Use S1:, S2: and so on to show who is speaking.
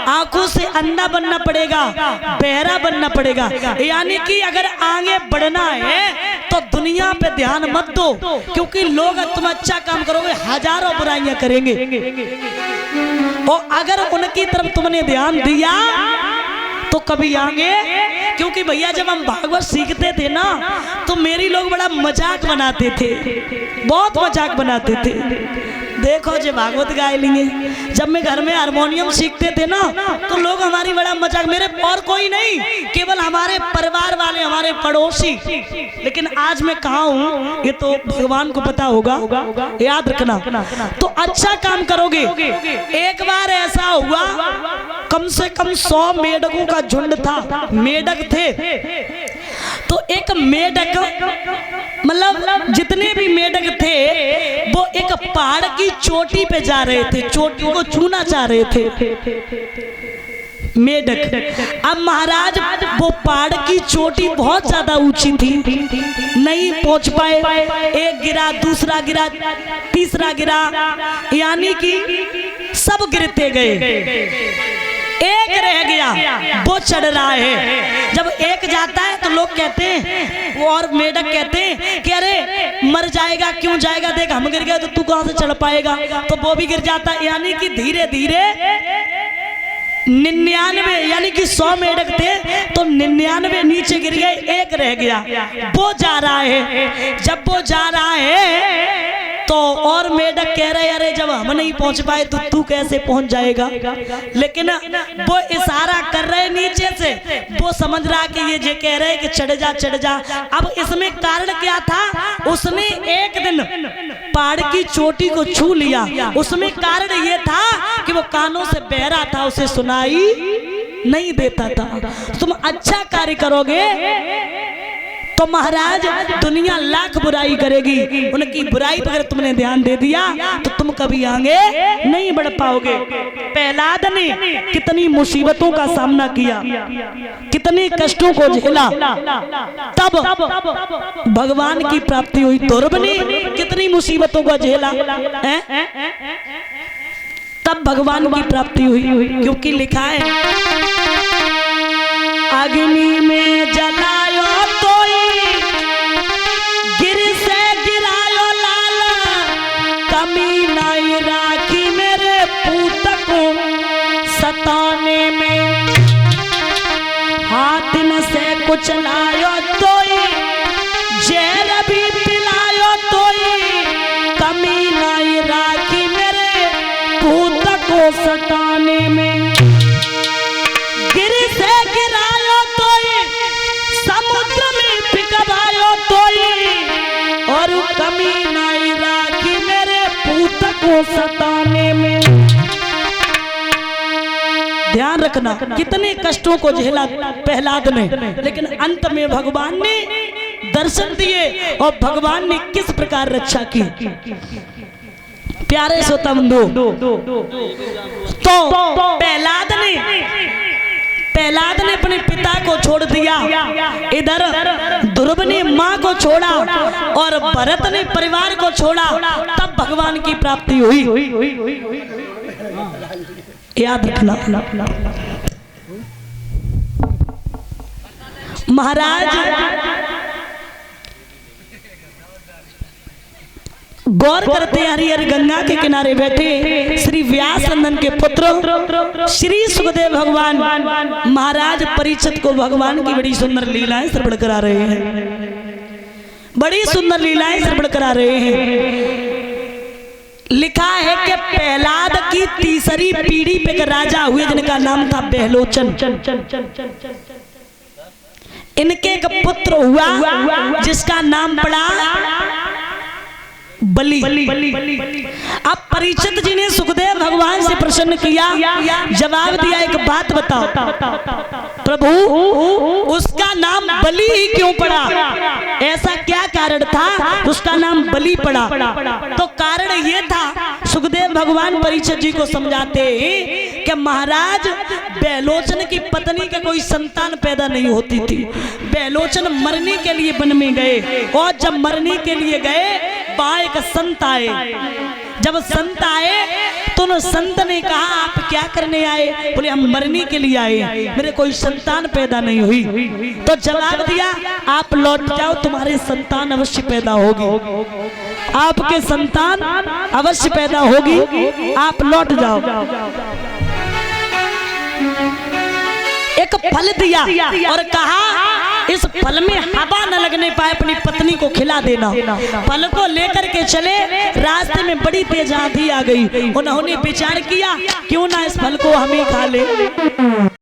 S1: आंखों से अंधा बनना पड़ेगा, बहरा बनना पड़ेगा। यानी कि अगर आगे बढ़ना है तो दुनिया पे ध्यान मत दो, क्योंकि लोग तुम अच्छा काम करोगे हजारों बुराइयां करेंगे, और अगर उनकी तरफ तुमने ध्यान दिया तो कभी आगे। क्योंकि भैया जब हम भागवत सीखते थे ना तो मेरी लोग बड़ा मजाक बनाते थे, बहुत मजाक बनाते थे। देखो जो भागवत गाए लिए, जब मैं घर में हारमोनियम सीखते थे ना तो लोग हमारी बड़ा मजाक, मेरे और कोई नहीं, केवल हमारे परिवार वाले, हमारे पड़ोसी। लेकिन आज मैं कहाँ हूँ ये तो भगवान को पता होगा, याद रखना। तो अच्छा काम करोगे। एक बार ऐसा हुआ, कम से कम 100 मेढकों का झुंड था, मेढक थे। तो एक मेढक, मतलब जितने भी मेढक थे वो एक पहाड़ की चोटी पे जा रहे थे, चोटी को छूना चाह रहे थे मेढक। अब महाराज वो पहाड़ की चोटी बहुत ज्यादा ऊंची थी, नहीं पहुंच पाए। एक गिरा, दूसरा गिरा, तीसरा गिरा, यानी कि सब गिरते गए। एक रह गया, वो चढ़ रहा है। जब एक जाता है तो लोग कहते हैं, वो और मेढक कहते हैं कि अरे मर जाएगा, क्यों जाएगा, देख हम गिर गए तो तू कहां से चढ़ पाएगा। तो वो भी गिर जाता है। यानी कि धीरे धीरे 99, यानी कि 100 मेढक थे तो 99 नीचे गिर गए, एक रह गया। वो जा रहा है। जब वो जा रहा है तो और मेढक कह रहे अरे जब हम नहीं पहुंच पाए तो तू कैसे पहुंच जाएगा। लेकिन वो इशारा कर रहे नीचे से, वो समझ रहा कि ये जे कह रहे कि चढ़ जा चढ़ जा। अब इसमें कारण क्या था, उसने एक दिन पहाड़ की चोटी को छू लिया। उसमें कारण ये था कि वो कानों से बहरा था, उसे सुनाई नहीं देता था। तुम अच्छा कार्य करोगे तो महाराज दुनिया लाख बुराई करेगी, उनकी बुराई पर अगर तुमने ध्यान दे दिया तो तुम कभी आगे नहीं बढ़ पाओगे। प्रहलाद ने कितनी मुसीबतों का सामना किया, कितने कष्टों को झेला, तब भगवान की प्राप्ति हुई। ध्रुव ने कितनी मुसीबतों को झेला, तब भगवान की प्राप्ति हुई। क्योंकि लिखा है अग्नि में जलायो सताने में, हाथ न से कुछ लायो तोई, जहर भी पिलायो तोई, कमी नहीं राखी मेरे पूत को सताने में। गिर से गिरायो तोई, समुद्र में पिघलायो तोई, और कमी नहीं राखी मेरे पूत को सताने में। ध्यान रखना कितने कष्टों को झेला प्रहलाद ने, लेकिन अंत में भगवान ने दर्शन दिए और भगवान ने किस प्रकार रक्षा की। प्यारे श्रोता बंधु, तो प्रहलाद ने अपने पिता को छोड़ दिया, इधर ध्रुव ने माँ को छोड़ा और भरत ने परिवार को छोड़ा, तब भगवान की प्राप्ति हुई। याद रखना। महाराज गौर करते हरिहर गंगा के किनारे बैठे श्री व्यास नंदन के पुत्र श्री सुखदेव भगवान महाराज परीक्षित को भगवान की बड़ी सुंदर लीलाएं श्रवण करा रहे हैं, बड़ी सुंदर लीलाएं श्रवण करा रहे हैं। लिखा है कि प्रहलाद की तीसरी पीढ़ी पे एक राजा हुए जिनका नाम था बहलोचन। इनके एक पुत्र हुआ जिसका नाम पड़ा बलि। अब परीक्षित जी ने सुखदेव भगवान से प्रश्न किया, जवाब दिया एक बात बताओ प्रभु, उसका नाम बलि ही क्यों पड़ा, ऐसा क्या कारण था उसका नाम बलि पड़ा। तो कारण ये था, सुखदेव भगवान परीक्षित जी को समझाते कि महाराज बहलोचन की पत्नी का कोई संतान पैदा नहीं होती थी। बहलोचन मरने के लिए वन में गए और जब मरने के लिए गए वहां एक संत आए। जब संत आए तो उन संत ने कहा आप क्या करने आए? बोले हम मरने के लिए आए, मेरे कोई संतान पैदा नहीं हुई। तो जवाब दिया आप लौट जाओ, तुम्हारी संतान अवश्य पैदा होगी, आपके संतान अवश्य पैदा होगी, आप लौट जाओ। एक फल दिया और कहा इस फल में हवा न लगने पाए अपनी पत्नी को खिला देना। फल को लेकर के चले, रास्ते में बड़ी तेज आंधी आ गई। उन्होंने विचार किया क्यों ना इस फल को हम ही खा ले।